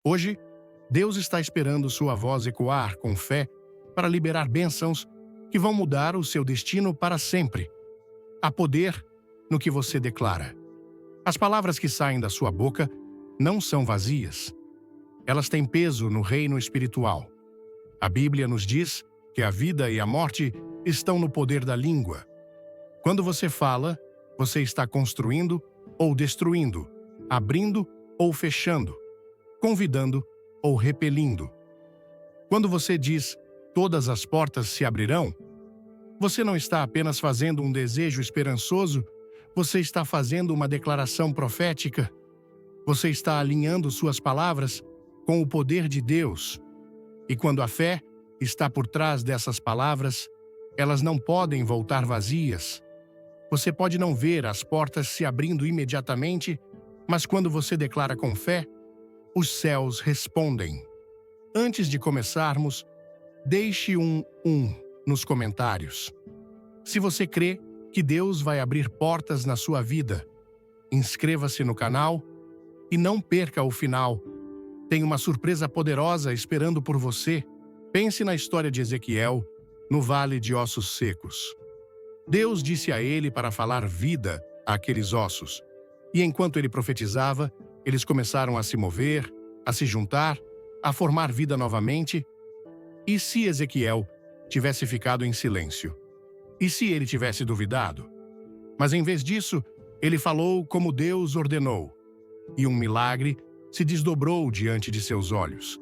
Hoje, Deus está esperando sua voz ecoar com fé para liberar bênçãos que vão mudar o seu destino para sempre. Há poder no que você declara. As palavras que saem da sua boca não são vazias. Elas têm peso no reino espiritual. A Bíblia nos diz que a vida e a morte estão no poder da língua. Quando você fala, você está construindo ou destruindo, abrindo ou fechando, convidando ou repelindo. Quando você diz, todas as portas se abrirão, você não está apenas fazendo um desejo esperançoso, você está fazendo uma declaração profética. Você está alinhando suas palavras com o poder de Deus. E quando a fé está por trás dessas palavras, elas não podem voltar vazias. Você pode não ver as portas se abrindo imediatamente, mas quando você declara com fé, os céus respondem. Antes de começarmos, deixe um nos comentários. Se você crê que Deus vai abrir portas na sua vida, inscreva-se no canal e não perca o final. Tem uma surpresa poderosa esperando por você. Pense na história de Ezequiel, no Vale de Ossos Secos. Deus disse a ele para falar vida àqueles ossos. E enquanto ele profetizava, eles começaram a se mover, a se juntar, a formar vida novamente. E se Ezequiel tivesse ficado em silêncio? E se ele tivesse duvidado? Mas em vez disso, ele falou como Deus ordenou. E um milagre se desdobrou diante de seus olhos.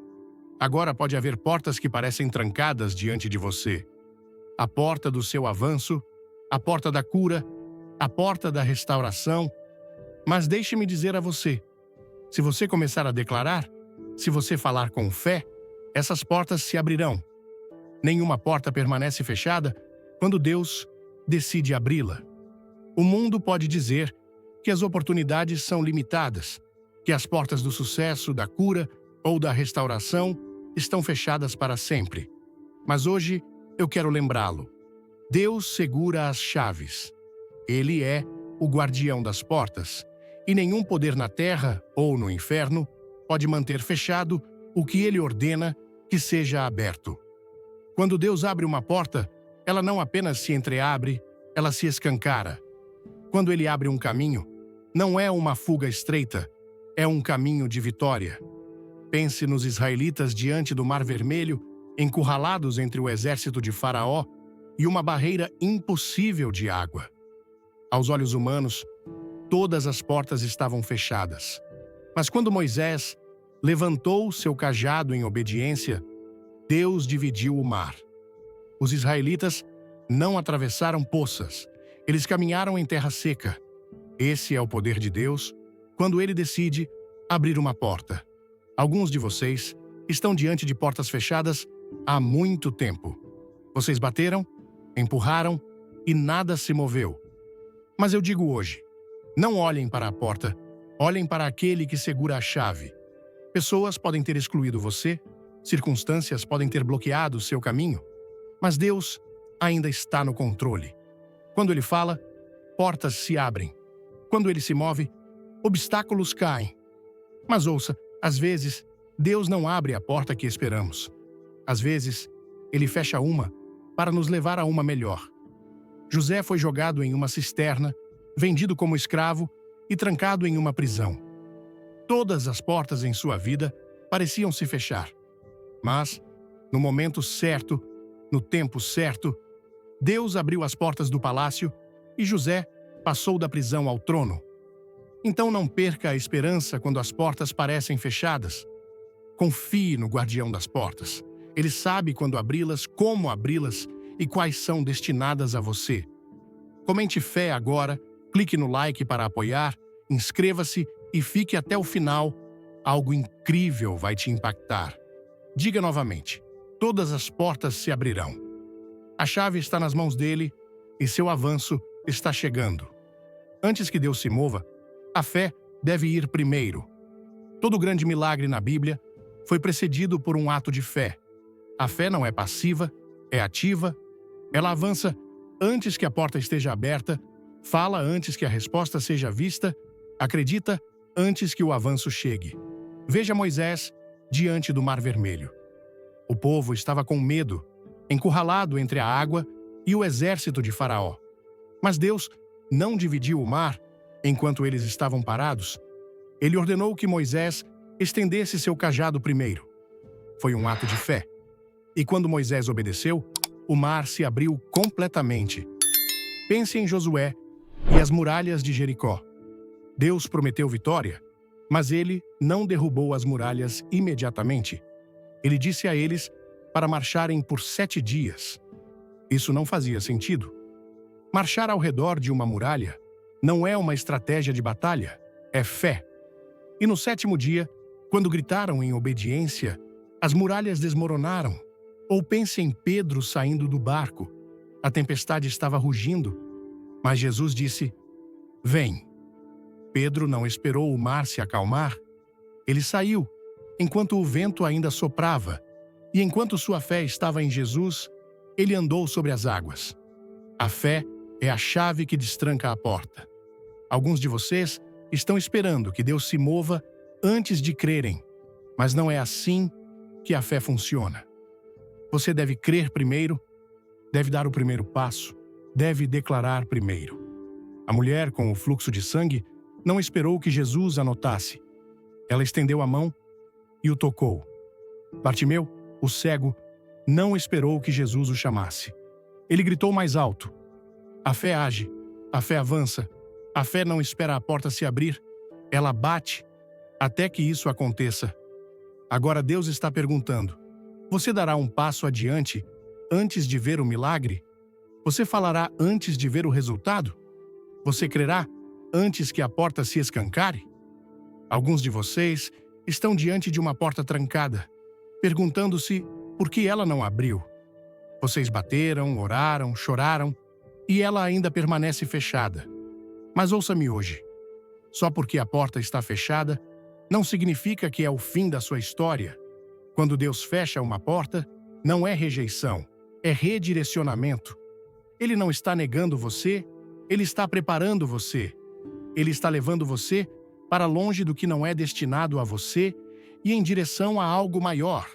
Agora pode haver portas que parecem trancadas diante de você. A porta do seu avanço, a porta da cura, a porta da restauração. Mas deixe-me dizer a você, se você começar a declarar, se você falar com fé, essas portas se abrirão. Nenhuma porta permanece fechada quando Deus decide abri-la. O mundo pode dizer que as oportunidades são limitadas, que as portas do sucesso, da cura ou da restauração estão fechadas para sempre. Mas hoje eu quero lembrá-lo. Deus segura as chaves. Ele é o guardião das portas, e nenhum poder na terra ou no inferno pode manter fechado o que ele ordena que seja aberto. Quando Deus abre uma porta, ela não apenas se entreabre, ela se escancara. Quando ele abre um caminho, não é uma fuga estreita, é um caminho de vitória. Pense nos israelitas diante do Mar Vermelho, encurralados entre o exército de Faraó e uma barreira impossível de água. Aos olhos humanos, todas as portas estavam fechadas. Mas quando Moisés levantou seu cajado em obediência, Deus dividiu o mar. Os israelitas não atravessaram poças, eles caminharam em terra seca. Esse é o poder de Deus quando ele decide abrir uma porta. Alguns de vocês estão diante de portas fechadas há muito tempo. Vocês bateram, empurraram e nada se moveu. Mas eu digo hoje, não olhem para a porta, olhem para aquele que segura a chave. Pessoas podem ter excluído você, circunstâncias podem ter bloqueado seu caminho, mas Deus ainda está no controle. Quando ele fala, portas se abrem. Quando ele se move, obstáculos caem. Mas ouça, às vezes, Deus não abre a porta que esperamos. Às vezes, ele fecha uma para nos levar a uma melhor. José foi jogado em uma cisterna, vendido como escravo e trancado em uma prisão. Todas as portas em sua vida pareciam se fechar. Mas, no momento certo, no tempo certo, Deus abriu as portas do palácio e José passou da prisão ao trono. Então não perca a esperança quando as portas parecem fechadas. Confie no guardião das portas. Ele sabe quando abri-las, como abri-las e quais são destinadas a você. Comente fé agora, clique no like para apoiar, inscreva-se e fique até o final. Algo incrível vai te impactar. Diga novamente, todas as portas se abrirão. A chave está nas mãos dele e seu avanço está chegando. Antes que Deus se mova, a fé deve ir primeiro. Todo grande milagre na Bíblia foi precedido por um ato de fé. A fé não é passiva, é ativa. Ela avança antes que a porta esteja aberta, fala antes que a resposta seja vista, acredita antes que o avanço chegue. Veja Moisés diante do Mar Vermelho. O povo estava com medo, encurralado entre a água e o exército de Faraó. Mas Deus não dividiu o mar enquanto eles estavam parados. Ele ordenou que Moisés estendesse seu cajado primeiro. Foi um ato de fé. E quando Moisés obedeceu, o mar se abriu completamente. Pense em Josué e as muralhas de Jericó. Deus prometeu vitória, mas ele não derrubou as muralhas imediatamente. Ele disse a eles para marcharem por 7 dias. Isso não fazia sentido. Marchar ao redor de uma muralha não é uma estratégia de batalha, é fé. E no 7º dia, quando gritaram em obediência, as muralhas desmoronaram. Ou pense em Pedro saindo do barco. A tempestade estava rugindo, mas Jesus disse: "Vem." Pedro não esperou o mar se acalmar. Ele saiu, enquanto o vento ainda soprava, e enquanto sua fé estava em Jesus, ele andou sobre as águas. A fé é a chave que destranca a porta. Alguns de vocês estão esperando que Deus se mova antes de crerem, mas não é assim que a fé funciona. Você deve crer primeiro, deve dar o primeiro passo, deve declarar primeiro. A mulher com o fluxo de sangue não esperou que Jesus a notasse. Ela estendeu a mão e o tocou. Bartimeu, o cego, não esperou que Jesus o chamasse. Ele gritou mais alto. A fé age, a fé avança, a fé não espera a porta se abrir, ela bate até que isso aconteça. Agora Deus está perguntando: você dará um passo adiante antes de ver o milagre? Você falará antes de ver o resultado? Você crerá antes que a porta se escancare? Alguns de vocês estão diante de uma porta trancada, perguntando-se por que ela não abriu. Vocês bateram, oraram, choraram, e ela ainda permanece fechada. Mas ouça-me hoje. Só porque a porta está fechada, não significa que é o fim da sua história. Quando Deus fecha uma porta, não é rejeição, é redirecionamento. Ele não está negando você, ele está preparando você. Ele está levando você para longe do que não é destinado a você e em direção a algo maior.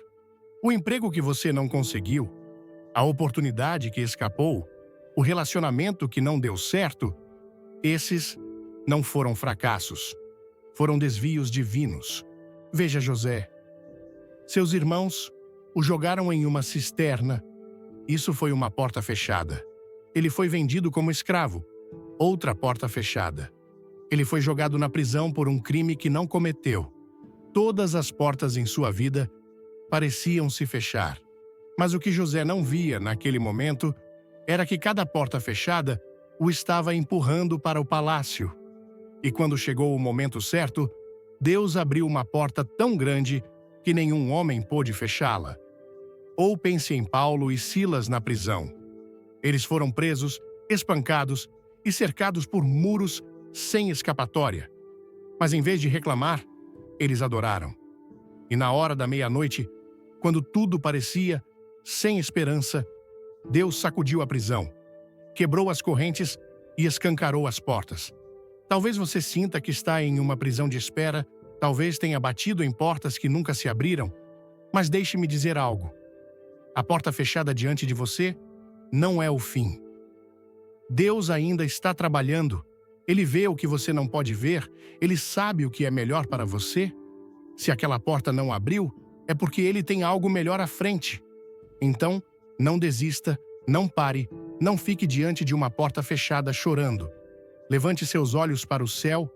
O emprego que você não conseguiu, a oportunidade que escapou, o relacionamento que não deu certo, esses não foram fracassos, foram desvios divinos. Veja José. Seus irmãos o jogaram em uma cisterna. Isso foi uma porta fechada. Ele foi vendido como escravo. Outra porta fechada. Ele foi jogado na prisão por um crime que não cometeu. Todas as portas em sua vida pareciam se fechar. Mas o que José não via naquele momento era que cada porta fechada o estava empurrando para o palácio. E quando chegou o momento certo, Deus abriu uma porta tão grande que nenhum homem pôde fechá-la. Ou pense em Paulo e Silas na prisão. Eles foram presos, espancados e cercados por muros sem escapatória. Mas em vez de reclamar, eles adoraram. E na hora da meia-noite, quando tudo parecia sem esperança, Deus sacudiu a prisão, quebrou as correntes e escancarou as portas. Talvez você sinta que está em uma prisão de espera, talvez tenha batido em portas que nunca se abriram, mas deixe-me dizer algo. A porta fechada diante de você não é o fim. Deus ainda está trabalhando. Ele vê o que você não pode ver, ele sabe o que é melhor para você. Se aquela porta não abriu, é porque ele tem algo melhor à frente. Então, não desista, não pare, não fique diante de uma porta fechada chorando. Levante seus olhos para o céu,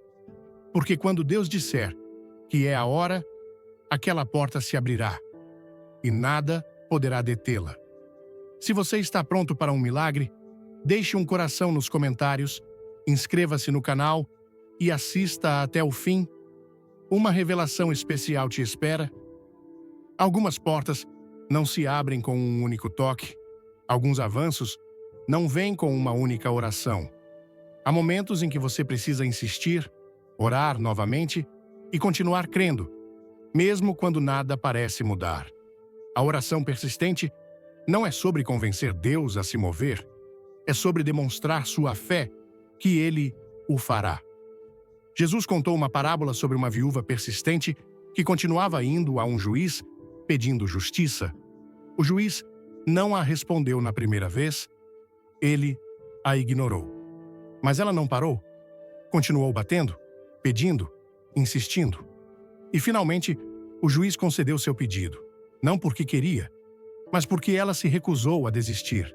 porque quando Deus disser que é a hora, aquela porta se abrirá e nada poderá detê-la. Se você está pronto para um milagre, deixe um coração nos comentários, inscreva-se no canal e assista até o fim. Uma revelação especial te espera. Algumas portas não se abrem com um único toque. Alguns avanços não vêm com uma única oração. Há momentos em que você precisa insistir, orar novamente e continuar crendo, mesmo quando nada parece mudar. A oração persistente não é sobre convencer Deus a se mover, é sobre demonstrar sua fé que Ele o fará. Jesus contou uma parábola sobre uma viúva persistente que continuava indo a um juiz pedindo justiça. O juiz não a respondeu na primeira vez, ele a ignorou. Mas ela não parou. Continuou batendo, pedindo, insistindo. E finalmente, o juiz concedeu seu pedido, não porque queria, mas porque ela se recusou a desistir.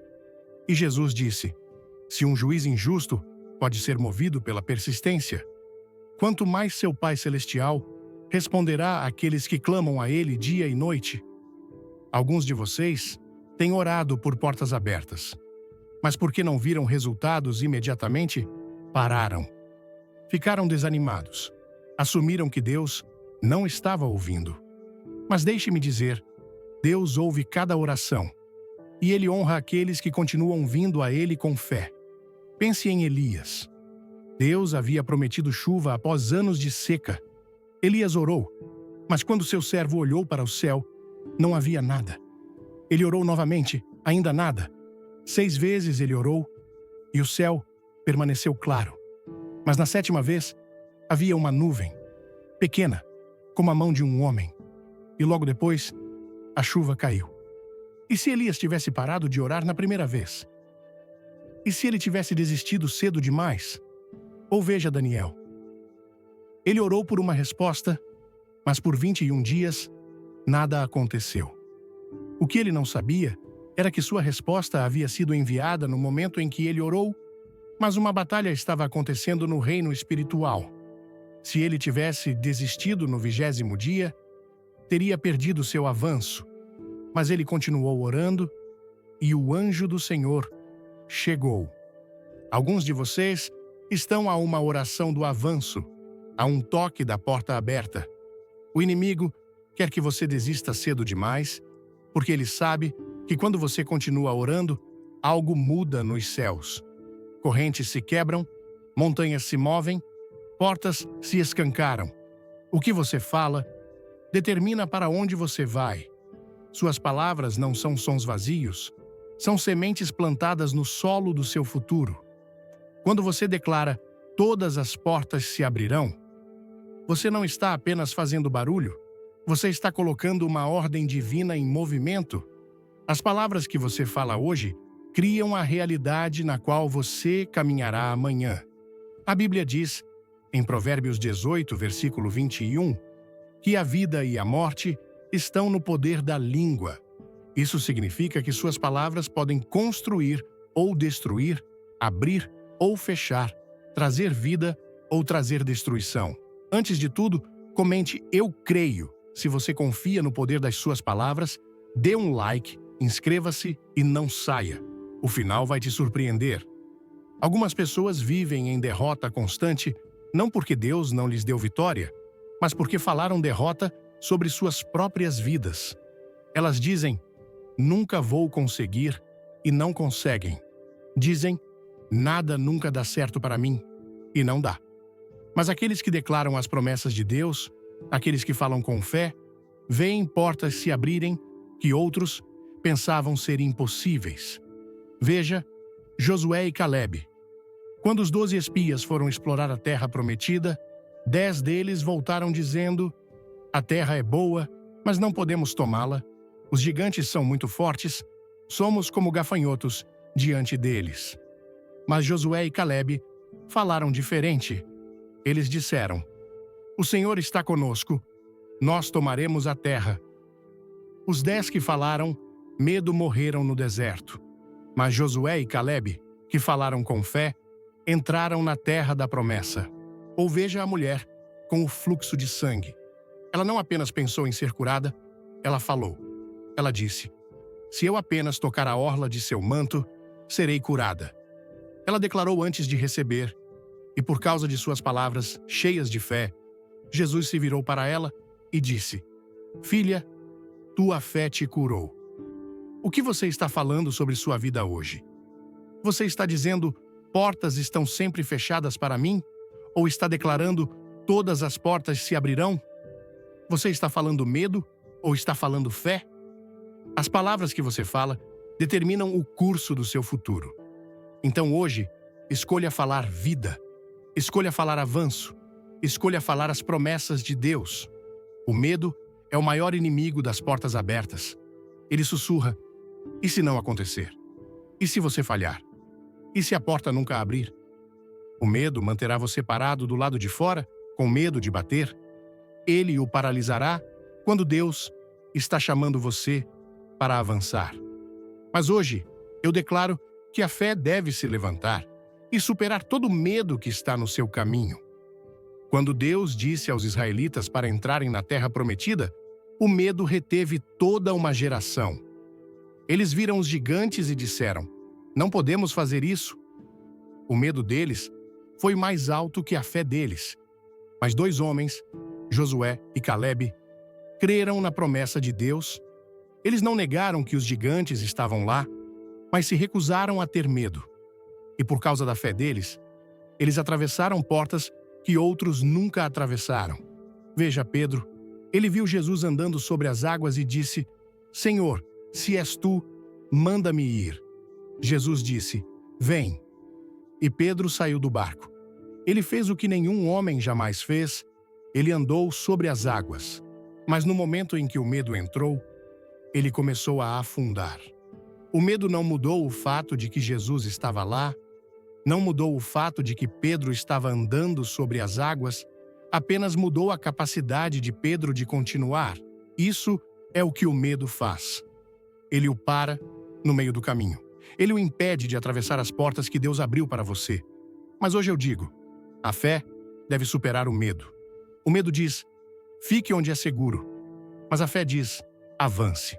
E Jesus disse: se um juiz injusto pode ser movido pela persistência, quanto mais seu Pai Celestial responderá àqueles que clamam a Ele dia e noite. Alguns de vocês têm orado por portas abertas, mas porque não viram resultados imediatamente, pararam. Ficaram desanimados. Assumiram que Deus não estava ouvindo. Mas deixe-me dizer, Deus ouve cada oração, e Ele honra aqueles que continuam vindo a Ele com fé. Pense em Elias. Deus havia prometido chuva após anos de seca. Elias orou, mas quando seu servo olhou para o céu, não havia nada. Ele orou novamente, ainda nada. 6 vezes ele orou, e o céu permaneceu claro. Mas na 7ª vez, havia uma nuvem, pequena, como a mão de um homem. E logo depois, a chuva caiu. E se Elias tivesse parado de orar na primeira vez? E se ele tivesse desistido cedo demais? Ou veja Daniel. Ele orou por uma resposta, mas por 21 dias, nada aconteceu. O que ele não sabia era que sua resposta havia sido enviada no momento em que ele orou, mas uma batalha estava acontecendo no reino espiritual. Se ele tivesse desistido no 20º dia, teria perdido seu avanço. Mas ele continuou orando, e o anjo do Senhor chegou. Alguns de vocês estão a uma oração do avanço, a um toque da porta aberta. O inimigo quer que você desista cedo demais, porque ele sabe que quando você continua orando, algo muda nos céus. Correntes se quebram, montanhas se movem, portas se escancaram. O que você fala determina para onde você vai. Suas palavras não são sons vazios, são sementes plantadas no solo do seu futuro. Quando você declara, todas as portas se abrirão, você não está apenas fazendo barulho, você está colocando uma ordem divina em movimento. As palavras que você fala hoje criam a realidade na qual você caminhará amanhã. A Bíblia diz, em Provérbios 18, versículo 21, que a vida e a morte estão no poder da língua. Isso significa que suas palavras podem construir ou destruir, abrir ou fechar, trazer vida ou trazer destruição. Antes de tudo, comente "Eu creio". Se você confia no poder das suas palavras, dê um like, inscreva-se e não saia. O final vai te surpreender. Algumas pessoas vivem em derrota constante, não porque Deus não lhes deu vitória, mas porque falaram derrota sobre suas próprias vidas. Elas dizem, nunca vou conseguir, e não conseguem. Dizem, nada nunca dá certo para mim, e não dá. Mas aqueles que declaram as promessas de Deus, aqueles que falam com fé, veem portas se abrirem que outros pensavam ser impossíveis. Veja, Josué e Calebe. Quando os 12 espias foram explorar a terra prometida, 10 deles voltaram dizendo, a terra é boa, mas não podemos tomá-la. Os gigantes são muito fortes, somos como gafanhotos diante deles. Mas Josué e Calebe falaram diferente. Eles disseram, o Senhor está conosco, nós tomaremos a terra. Os 10 que falaram, medo morreram no deserto. Mas Josué e Calebe, que falaram com fé, entraram na terra da promessa. Ou veja a mulher com o fluxo de sangue. Ela não apenas pensou em ser curada, ela falou. Ela disse, se eu apenas tocar a orla de seu manto, serei curada. Ela declarou antes de receber, e por causa de suas palavras cheias de fé, Jesus se virou para ela e disse, filha, tua fé te curou. O que você está falando sobre sua vida hoje? Você está dizendo, portas estão sempre fechadas para mim? Ou está declarando, todas as portas se abrirão? Você está falando medo ou está falando fé? As palavras que você fala determinam o curso do seu futuro. Então hoje, escolha falar vida, escolha falar avanço, escolha falar as promessas de Deus. O medo é o maior inimigo das portas abertas. Ele sussurra: e se não acontecer? E se você falhar? E se a porta nunca abrir? O medo manterá você parado do lado de fora, com medo de bater. Ele o paralisará quando Deus está chamando você para avançar. Mas hoje, eu declaro que a fé deve se levantar e superar todo o medo que está no seu caminho. Quando Deus disse aos israelitas para entrarem na terra prometida, o medo reteve toda uma geração. Eles viram os gigantes e disseram: não podemos fazer isso. O medo deles foi mais alto que a fé deles. Mas 2 homens, Josué e Calebe, creram na promessa de Deus. Eles não negaram que os gigantes estavam lá, mas se recusaram a ter medo. E por causa da fé deles, eles atravessaram portas que outros nunca atravessaram. Veja Pedro, ele viu Jesus andando sobre as águas e disse: Senhor, se és tu, manda-me ir. Jesus disse: vem. E Pedro saiu do barco. Ele fez o que nenhum homem jamais fez, ele andou sobre as águas. Mas no momento em que o medo entrou, ele começou a afundar. O medo não mudou o fato de que Jesus estava lá, não mudou o fato de que Pedro estava andando sobre as águas, apenas mudou a capacidade de Pedro de continuar. Isso é o que o medo faz. Ele o para no meio do caminho. Ele o impede de atravessar as portas que Deus abriu para você. Mas hoje eu digo, a fé deve superar o medo. O medo diz: fique onde é seguro. Mas a fé diz: avance.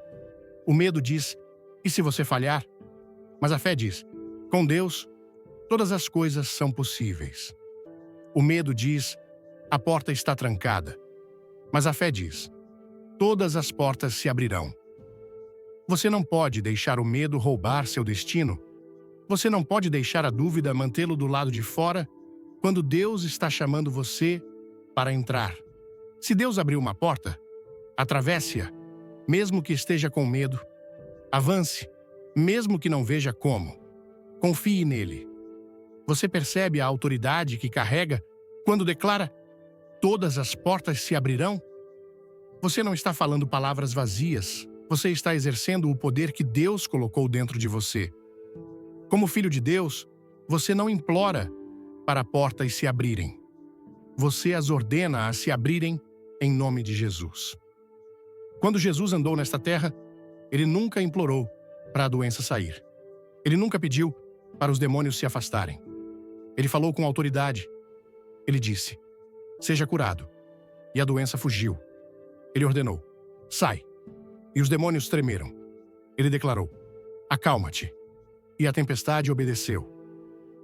O medo diz: e se você falhar? Mas a fé diz: com Deus, todas as coisas são possíveis. O medo diz: a porta está trancada. Mas a fé diz: todas as portas se abrirão. Você não pode deixar o medo roubar seu destino. Você não pode deixar a dúvida mantê-lo do lado de fora quando Deus está chamando você para entrar. Se Deus abriu uma porta, atravesse-a, mesmo que esteja com medo. Avance, mesmo que não veja como. Confie nele. Você percebe a autoridade que carrega quando declara: todas as portas se abrirão? Você não está falando palavras vazias. Você está exercendo o poder que Deus colocou dentro de você. Como filho de Deus, você não implora para portas se abrirem. Você as ordena a se abrirem em nome de Jesus. Quando Jesus andou nesta terra, ele nunca implorou para a doença sair. Ele nunca pediu para os demônios se afastarem. Ele falou com autoridade. Ele disse: seja curado. E a doença fugiu. Ele ordenou: sai. E os demônios tremeram. Ele declarou: acalma-te. E a tempestade obedeceu.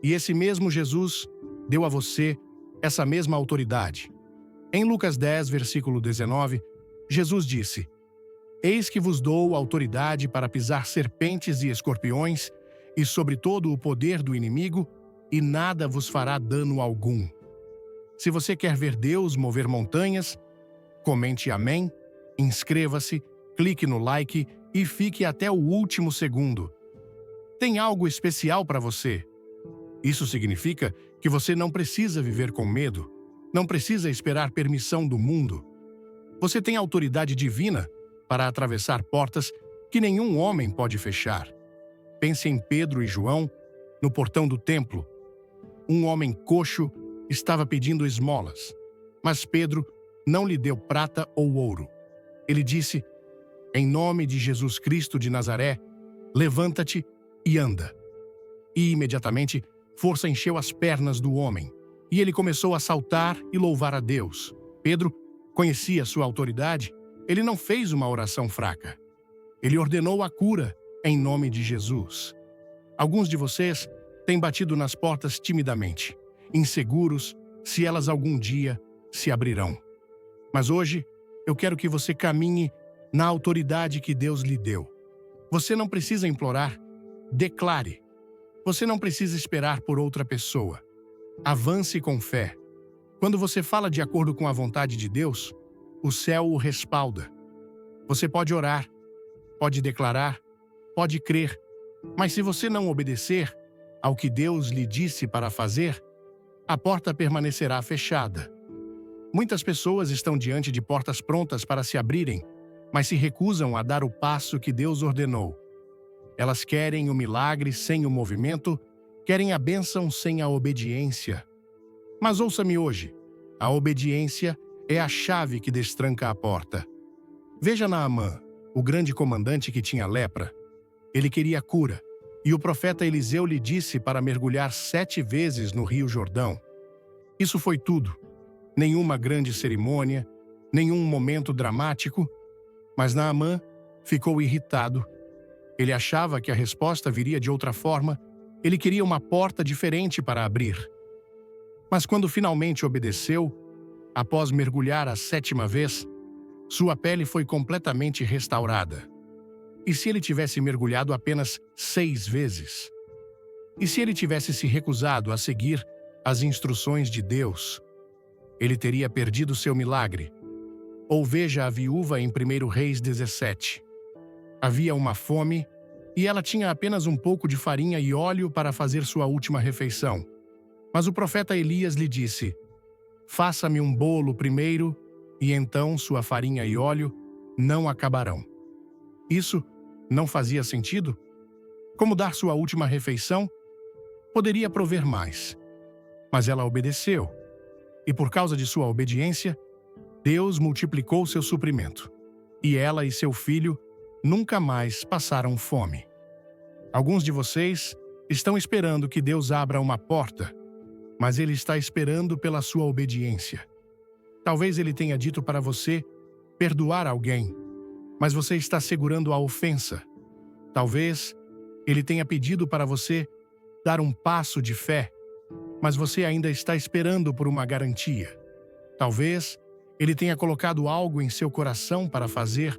E esse mesmo Jesus deu a você essa mesma autoridade. Em Lucas 10, versículo 19, Jesus disse: eis que vos dou autoridade para pisar serpentes e escorpiões e sobre todo o poder do inimigo, e nada vos fará dano algum. Se você quer ver Deus mover montanhas, comente amém, inscreva-se, clique no like e fique até o último segundo. Tem algo especial para você. Isso significa que você não precisa viver com medo, não precisa esperar permissão do mundo. Você tem autoridade divina para atravessar portas que nenhum homem pode fechar. Pense em Pedro e João no portão do templo. Um homem coxo estava pedindo esmolas, mas Pedro não lhe deu prata ou ouro. Ele disse: em nome de Jesus Cristo de Nazaré, levanta-te e anda. E imediatamente força encheu as pernas do homem, e ele começou a saltar e louvar a Deus. Pedro conhecia sua autoridade, ele não fez uma oração fraca. Ele ordenou a cura em nome de Jesus. Alguns de vocês têm batido nas portas timidamente, inseguros se elas algum dia se abrirão. Mas hoje, eu quero que você caminhe na autoridade que Deus lhe deu. Você não precisa implorar, declare. Você não precisa esperar por outra pessoa. Avance com fé. Quando você fala de acordo com a vontade de Deus, o céu o respalda. Você pode orar, pode declarar, pode crer, mas se você não obedecer ao que Deus lhe disse para fazer, a porta permanecerá fechada. Muitas pessoas estão diante de portas prontas para se abrirem, mas se recusam a dar o passo que Deus ordenou. Elas querem o milagre sem o movimento, querem a bênção sem a obediência. Mas ouça-me hoje, a obediência é a chave que destranca a porta. Veja Naamã, o grande comandante que tinha lepra. Ele queria cura, e o profeta Eliseu lhe disse para mergulhar 7 vezes no rio Jordão. Isso foi tudo. Nenhuma grande cerimônia, nenhum momento dramático, mas Naamã ficou irritado. Ele achava que a resposta viria de outra forma, ele queria uma porta diferente para abrir. Mas quando finalmente obedeceu, após mergulhar a 7ª vez, sua pele foi completamente restaurada. E se ele tivesse mergulhado apenas 6 vezes? E se ele tivesse se recusado a seguir as instruções de Deus? Ele teria perdido seu milagre. Ou veja a viúva em 1 Reis 17. Havia uma fome e ela tinha apenas um pouco de farinha e óleo para fazer sua última refeição. Mas o profeta Elias lhe disse: "Faça-me um bolo primeiro, e então sua farinha e óleo não acabarão." Isso não fazia sentido? Como dar sua última refeição? Poderia prover mais. Mas ela obedeceu. E por causa de sua obediência, Deus multiplicou seu suprimento. E ela e seu filho nunca mais passaram fome. Alguns de vocês estão esperando que Deus abra uma porta, mas Ele está esperando pela sua obediência. Talvez Ele tenha dito para você perdoar alguém, mas você está segurando a ofensa. Talvez Ele tenha pedido para você dar um passo de fé, mas você ainda está esperando por uma garantia. Talvez Ele tenha colocado algo em seu coração para fazer,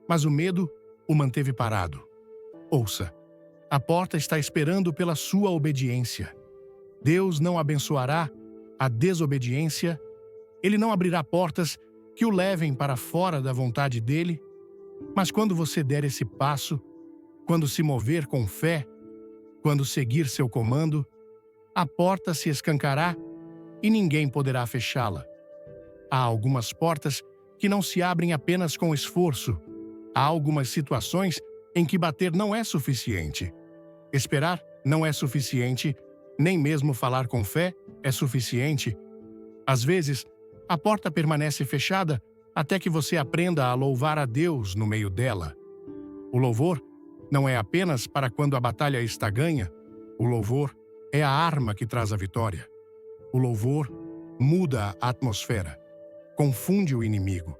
mas o medo o manteve parado. Ouça, a porta está esperando pela sua obediência. Deus não abençoará a desobediência, Ele não abrirá portas que o levem para fora da vontade dEle, mas quando você der esse passo, quando se mover com fé, quando seguir seu comando, a porta se escancará e ninguém poderá fechá-la. Há algumas portas que não se abrem apenas com esforço. Há algumas situações em que bater não é suficiente. Esperar não é suficiente, nem mesmo falar com fé é suficiente. Às vezes, a porta permanece fechada até que você aprenda a louvar a Deus no meio dela. O louvor não é apenas para quando a batalha está ganha. O louvor é a arma que traz a vitória. O louvor muda a atmosfera, confunde o inimigo,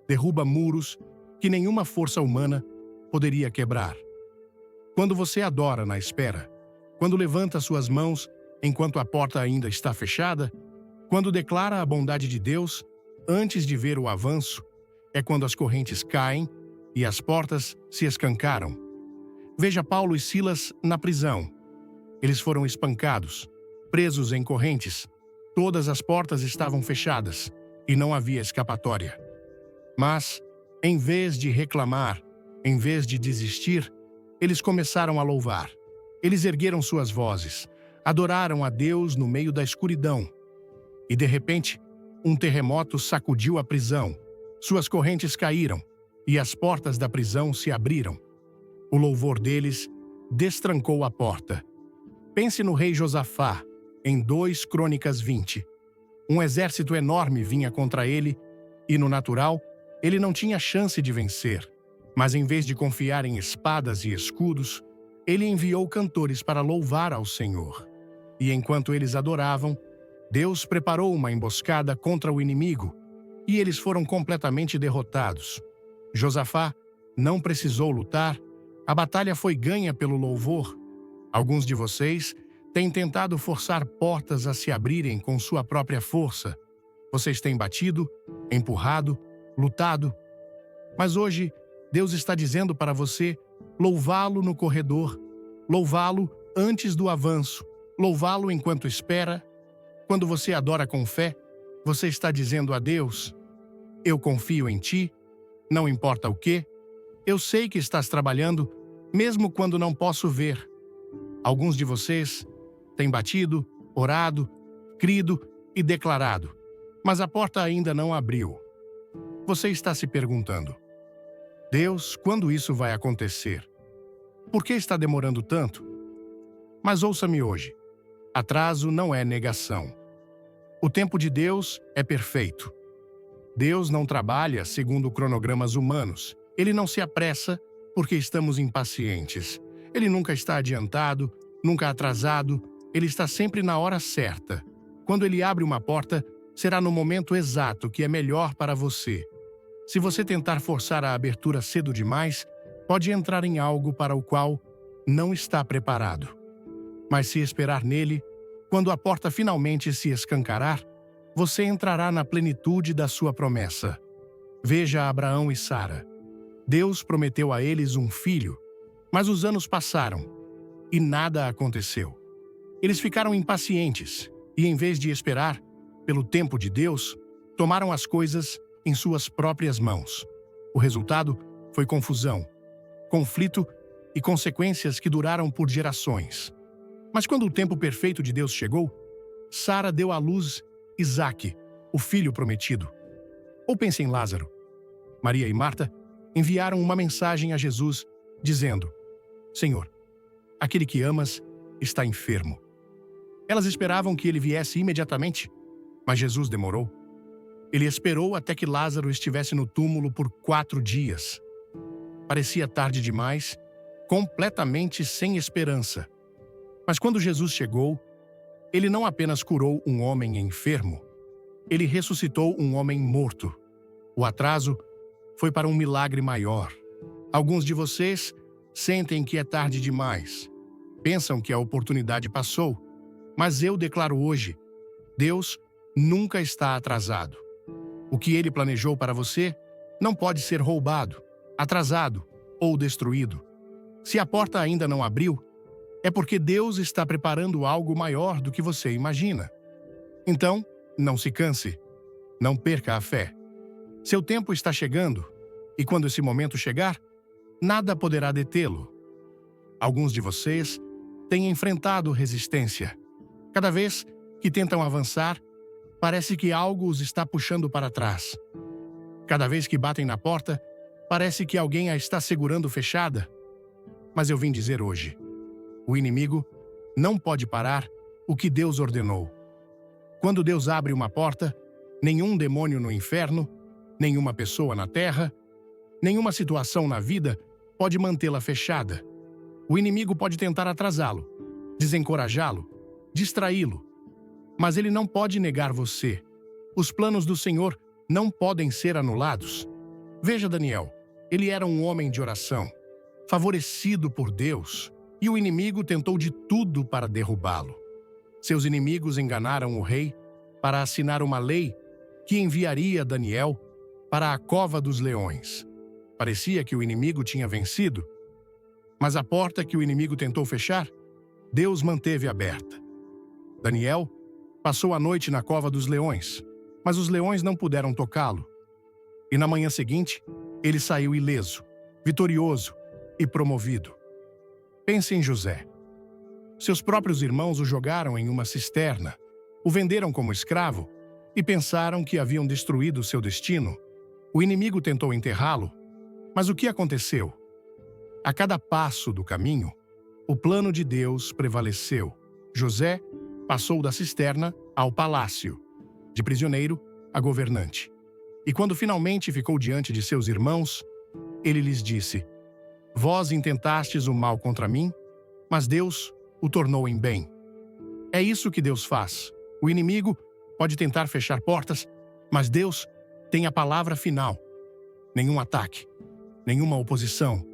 derruba muros que nenhuma força humana poderia quebrar. Quando você adora na espera, quando levanta suas mãos enquanto a porta ainda está fechada, quando declara a bondade de Deus antes de ver o avanço, é quando as correntes caem e as portas se escancaram. Veja Paulo e Silas na prisão. Eles foram espancados, presos em correntes. Todas as portas estavam fechadas e não havia escapatória. Mas, em vez de reclamar, em vez de desistir, eles começaram a louvar. Eles ergueram suas vozes, adoraram a Deus no meio da escuridão. E de repente, um terremoto sacudiu a prisão. Suas correntes caíram e as portas da prisão se abriram. O louvor deles destrancou a porta. Pense no rei Josafá, em 2 Crônicas 20. Um exército enorme vinha contra ele e, no natural, ele não tinha chance de vencer. Mas em vez de confiar em espadas e escudos, ele enviou cantores para louvar ao Senhor. E enquanto eles adoravam, Deus preparou uma emboscada contra o inimigo, e eles foram completamente derrotados. Josafá não precisou lutar, a batalha foi ganha pelo louvor. Alguns de vocês têm tentado forçar portas a se abrirem com sua própria força. Vocês têm batido, empurrado, lutado. Mas hoje, Deus está dizendo para você louvá-lo no corredor, louvá-lo antes do avanço, louvá-lo enquanto espera. Quando você adora com fé, você está dizendo a Deus: eu confio em ti, não importa o quê, eu sei que estás trabalhando, mesmo quando não posso ver. Alguns de vocês têm batido, orado, crido e declarado: mas a porta ainda não abriu. Você está se perguntando: Deus, quando isso vai acontecer? Por que está demorando tanto? Mas ouça-me hoje. Atraso não é negação. O tempo de Deus é perfeito. Deus não trabalha segundo cronogramas humanos. Ele não se apressa porque estamos impacientes. Ele nunca está adiantado, nunca atrasado. Ele está sempre na hora certa. Quando ele abre uma porta, será no momento exato que é melhor para você. Se você tentar forçar a abertura cedo demais, pode entrar em algo para o qual não está preparado. Mas se esperar nele, quando a porta finalmente se escancarar, você entrará na plenitude da sua promessa. Veja Abraão e Sara. Deus prometeu a eles um filho, mas os anos passaram e nada aconteceu. Eles ficaram impacientes e, em vez de esperar pelo tempo de Deus, tomaram as coisas em suas próprias mãos. O resultado foi confusão, conflito e consequências que duraram por gerações. Mas quando o tempo perfeito de Deus chegou, Sara deu à luz Isaque, o filho prometido. Ou pense em Lázaro. Maria e Marta enviaram uma mensagem a Jesus, dizendo: Senhor, aquele que amas está enfermo. Elas esperavam que ele viesse imediatamente, mas Jesus demorou. Ele esperou até que Lázaro estivesse no túmulo por 4 dias. Parecia tarde demais, completamente sem esperança. Mas quando Jesus chegou, ele não apenas curou um homem enfermo, ele ressuscitou um homem morto. O atraso foi para um milagre maior. Alguns de vocês sentem que é tarde demais. Pensam que a oportunidade passou. Mas eu declaro hoje, Deus nunca está atrasado. O que ele planejou para você não pode ser roubado, atrasado ou destruído. Se a porta ainda não abriu, é porque Deus está preparando algo maior do que você imagina. Então, não se canse. Não perca a fé. Seu tempo está chegando, e quando esse momento chegar, nada poderá detê-lo. Alguns de vocês têm enfrentado resistência. Cada vez que tentam avançar, parece que algo os está puxando para trás. Cada vez que batem na porta, parece que alguém a está segurando fechada. Mas eu vim dizer hoje: o inimigo não pode parar o que Deus ordenou. Quando Deus abre uma porta, nenhum demônio no inferno, nenhuma pessoa na terra, nenhuma situação na vida pode mantê-la fechada. O inimigo pode tentar atrasá-lo, desencorajá-lo, distraí-lo, mas ele não pode negar você. Os planos do Senhor não podem ser anulados. Veja Daniel, ele era um homem de oração, favorecido por Deus, e o inimigo tentou de tudo para derrubá-lo. Seus inimigos enganaram o rei para assinar uma lei que enviaria Daniel para a cova dos leões. Parecia que o inimigo tinha vencido, mas a porta que o inimigo tentou fechar, Deus manteve aberta. Daniel passou a noite na cova dos leões, mas os leões não puderam tocá-lo. E na manhã seguinte, ele saiu ileso, vitorioso e promovido. Pense em José. Seus próprios irmãos o jogaram em uma cisterna, o venderam como escravo e pensaram que haviam destruído seu destino. O inimigo tentou enterrá-lo, mas o que aconteceu? A cada passo do caminho, o plano de Deus prevaleceu. José passou da cisterna ao palácio, de prisioneiro a governante. E quando finalmente ficou diante de seus irmãos, ele lhes disse: Vós intentastes o mal contra mim, mas Deus o tornou em bem. É isso que Deus faz. O inimigo pode tentar fechar portas, mas Deus tem a palavra final. Nenhum ataque, nenhuma oposição,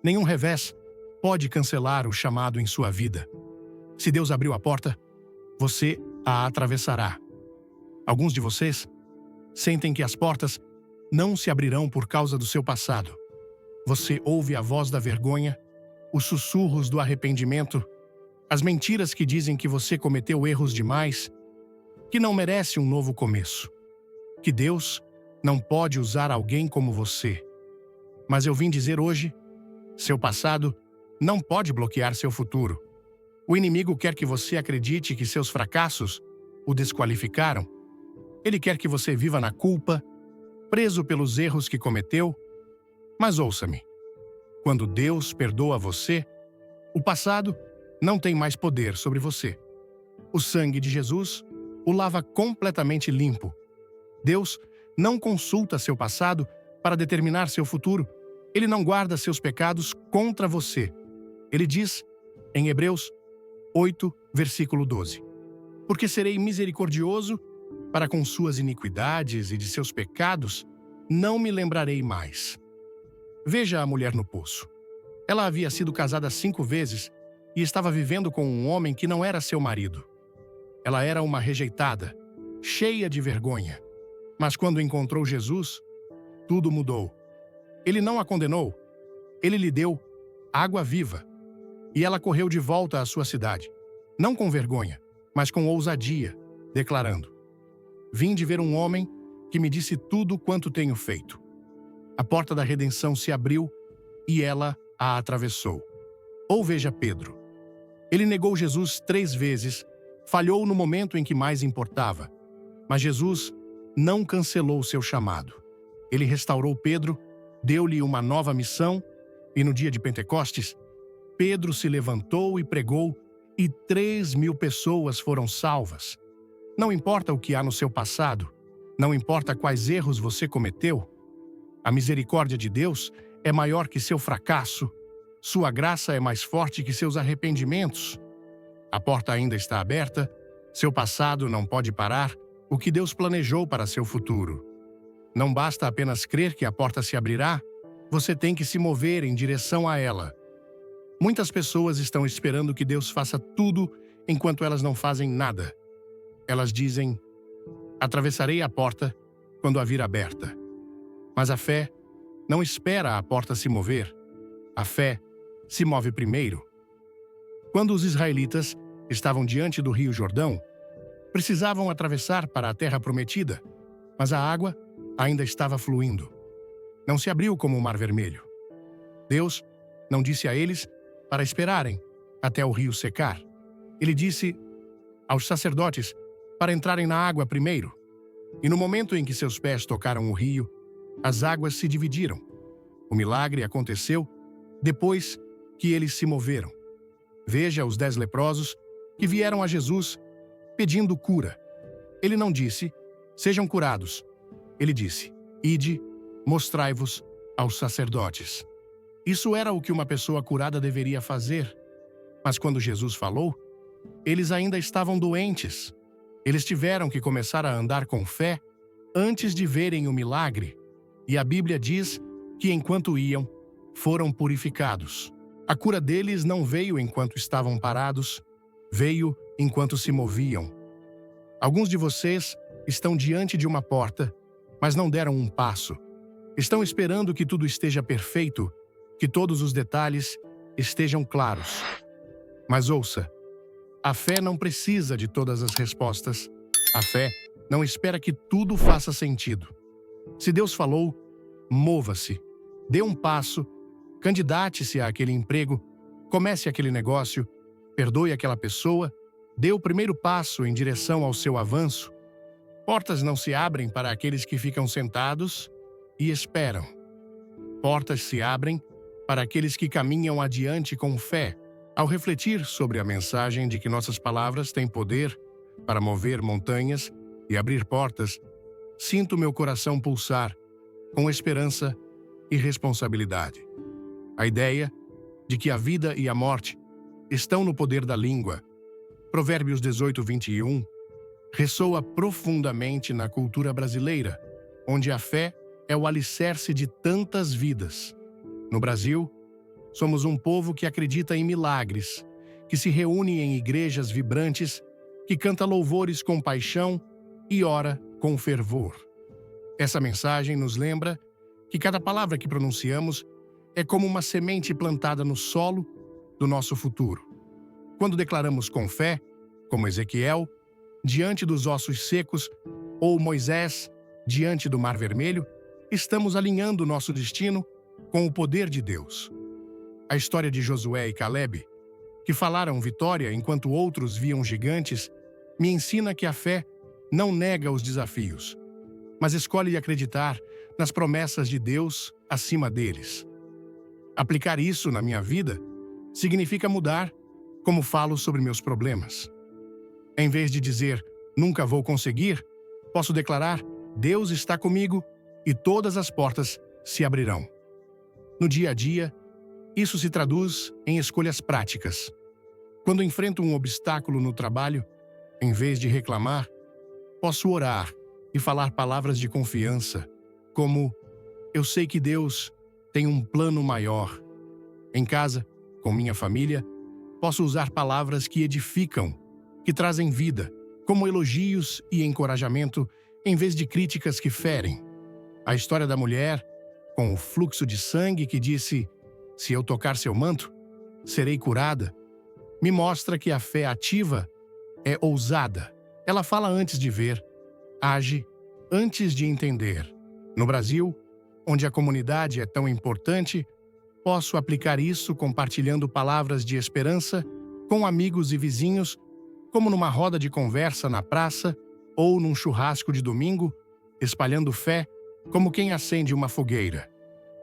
nenhum revés pode cancelar o chamado em sua vida. Se Deus abriu a porta, você a atravessará. Alguns de vocês sentem que as portas não se abrirão por causa do seu passado. Você ouve a voz da vergonha, os sussurros do arrependimento, as mentiras que dizem que você cometeu erros demais, que não merece um novo começo, que Deus não pode usar alguém como você. Mas eu vim dizer hoje, seu passado não pode bloquear seu futuro. O inimigo quer que você acredite que seus fracassos o desqualificaram, Ele quer que você viva na culpa, preso pelos erros que cometeu. Mas ouça-me. Quando Deus perdoa você, o passado não tem mais poder sobre você. O sangue de Jesus o lava completamente limpo. Deus não consulta seu passado para determinar seu futuro. Ele não guarda seus pecados contra você. Ele diz, em Hebreus 8, versículo 12, porque serei misericordioso para com suas iniquidades e de seus pecados não me lembrarei mais. Veja a mulher no poço. Ela havia sido casada 5 vezes e estava vivendo com um homem que não era seu marido. Ela era uma rejeitada, cheia de vergonha. Mas quando encontrou Jesus, tudo mudou. Ele não a condenou. Ele lhe deu água viva. E ela correu de volta à sua cidade, não com vergonha, mas com ousadia, declarando: vim de ver um homem que me disse tudo quanto tenho feito. A porta da redenção se abriu e ela a atravessou. Ou veja Pedro. Ele negou Jesus 3 vezes, falhou no momento em que mais importava. Mas Jesus não cancelou seu chamado. Ele restaurou Pedro, deu-lhe uma nova missão, e no dia de Pentecostes, Pedro se levantou e pregou, e 3.000 pessoas foram salvas. Não importa o que há no seu passado, não importa quais erros você cometeu, a misericórdia de Deus é maior que seu fracasso, sua graça é mais forte que seus arrependimentos. A porta ainda está aberta, seu passado não pode parar o que Deus planejou para seu futuro. Não basta apenas crer que a porta se abrirá, você tem que se mover em direção a ela. Muitas pessoas estão esperando que Deus faça tudo enquanto elas não fazem nada. Elas dizem: atravessarei a porta quando a vir aberta. Mas a fé não espera a porta se mover. A fé se move primeiro. Quando os israelitas estavam diante do rio Jordão, precisavam atravessar para a terra prometida, mas a água ainda estava fluindo. Não se abriu como o Mar Vermelho. Deus não disse a eles para esperarem até o rio secar. Ele disse aos sacerdotes para entrarem na água primeiro. E no momento em que seus pés tocaram o rio, as águas se dividiram. O milagre aconteceu depois que eles se moveram. Veja os 10 leprosos que vieram a Jesus pedindo cura. Ele não disse: sejam curados. Ele disse: ide, mostrai-vos aos sacerdotes. Isso era o que uma pessoa curada deveria fazer. Mas quando Jesus falou, eles ainda estavam doentes. Eles tiveram que começar a andar com fé antes de verem o milagre. E a Bíblia diz que enquanto iam, foram purificados. A cura deles não veio enquanto estavam parados, veio enquanto se moviam. Alguns de vocês estão diante de uma porta, mas não deram um passo. Estão esperando que tudo esteja perfeito, que todos os detalhes estejam claros. Mas ouça, a fé não precisa de todas as respostas. A fé não espera que tudo faça sentido. Se Deus falou, mova-se, dê um passo, candidate-se àquele emprego, comece aquele negócio, perdoe aquela pessoa, dê o primeiro passo em direção ao seu avanço. Portas não se abrem para aqueles que ficam sentados e esperam. Portas se abrem para aqueles que caminham adiante com fé, ao refletir sobre a mensagem de que nossas palavras têm poder para mover montanhas e abrir portas. Sinto meu coração pulsar com esperança e responsabilidade. A ideia de que a vida e a morte estão no poder da língua, Provérbios 18, 21, ressoa profundamente na cultura brasileira, onde a fé é o alicerce de tantas vidas. No Brasil, somos um povo que acredita em milagres, que se reúne em igrejas vibrantes, que canta louvores com paixão e ora com fervor. Essa mensagem nos lembra que cada palavra que pronunciamos é como uma semente plantada no solo do nosso futuro. Quando declaramos com fé, como Ezequiel, diante dos ossos secos, ou Moisés, diante do Mar Vermelho, estamos alinhando nosso destino com o poder de Deus. A história de Josué e Calebe, que falaram vitória enquanto outros viam gigantes, me ensina que a fé não nega os desafios, mas escolhe acreditar nas promessas de Deus acima deles. Aplicar isso na minha vida significa mudar como falo sobre meus problemas. Em vez de dizer, nunca vou conseguir, posso declarar, Deus está comigo e todas as portas se abrirão. No dia a dia, isso se traduz em escolhas práticas. Quando enfrento um obstáculo no trabalho, em vez de reclamar, posso orar e falar palavras de confiança, como, eu sei que Deus tem um plano maior. Em casa, com minha família, posso usar palavras que edificam, que trazem vida, como elogios e encorajamento, em vez de críticas que ferem. A história da mulher, com o fluxo de sangue que disse, se eu tocar seu manto, serei curada, me mostra que a fé ativa é ousada. Ela fala antes de ver, age antes de entender. No Brasil, onde a comunidade é tão importante, posso aplicar isso compartilhando palavras de esperança com amigos e vizinhos, como numa roda de conversa na praça ou num churrasco de domingo, espalhando fé como quem acende uma fogueira.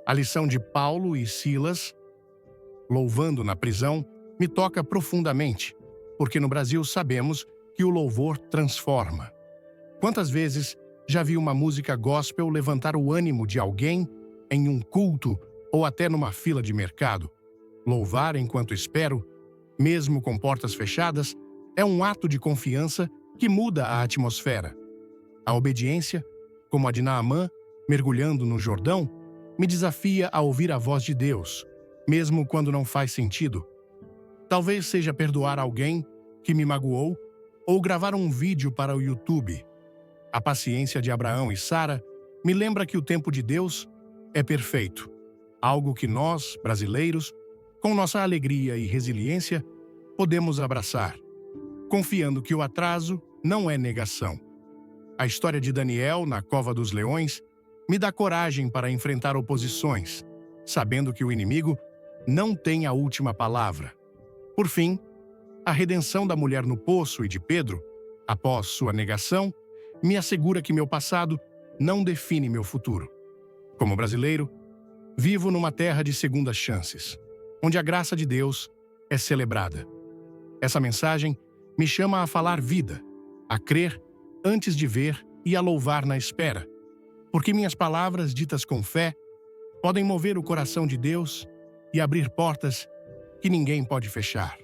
A lição de Paulo e Silas, louvando na prisão, me toca profundamente, porque no Brasil sabemos que o louvor transforma. Quantas vezes já vi uma música gospel levantar o ânimo de alguém em um culto ou até numa fila de mercado? Louvar enquanto espero, mesmo com portas fechadas, é um ato de confiança que muda a atmosfera. A obediência, como a de Naamã, mergulhando no Jordão, me desafia a ouvir a voz de Deus, mesmo quando não faz sentido. Talvez seja perdoar alguém que me magoou ou gravar um vídeo para o YouTube. A paciência de Abraão e Sara me lembra que o tempo de Deus é perfeito, algo que nós, brasileiros, com nossa alegria e resiliência, podemos abraçar, confiando que o atraso não é negação. A história de Daniel na cova dos leões me dá coragem para enfrentar oposições, sabendo que o inimigo não tem a última palavra. Por fim, a redenção da mulher no poço e de Pedro, após sua negação, me assegura que meu passado não define meu futuro. Como brasileiro, vivo numa terra de segundas chances, onde a graça de Deus é celebrada. Essa mensagem me chama a falar vida, a crer antes de ver e a louvar na espera, porque minhas palavras ditas com fé podem mover o coração de Deus e abrir portas que ninguém pode fechar.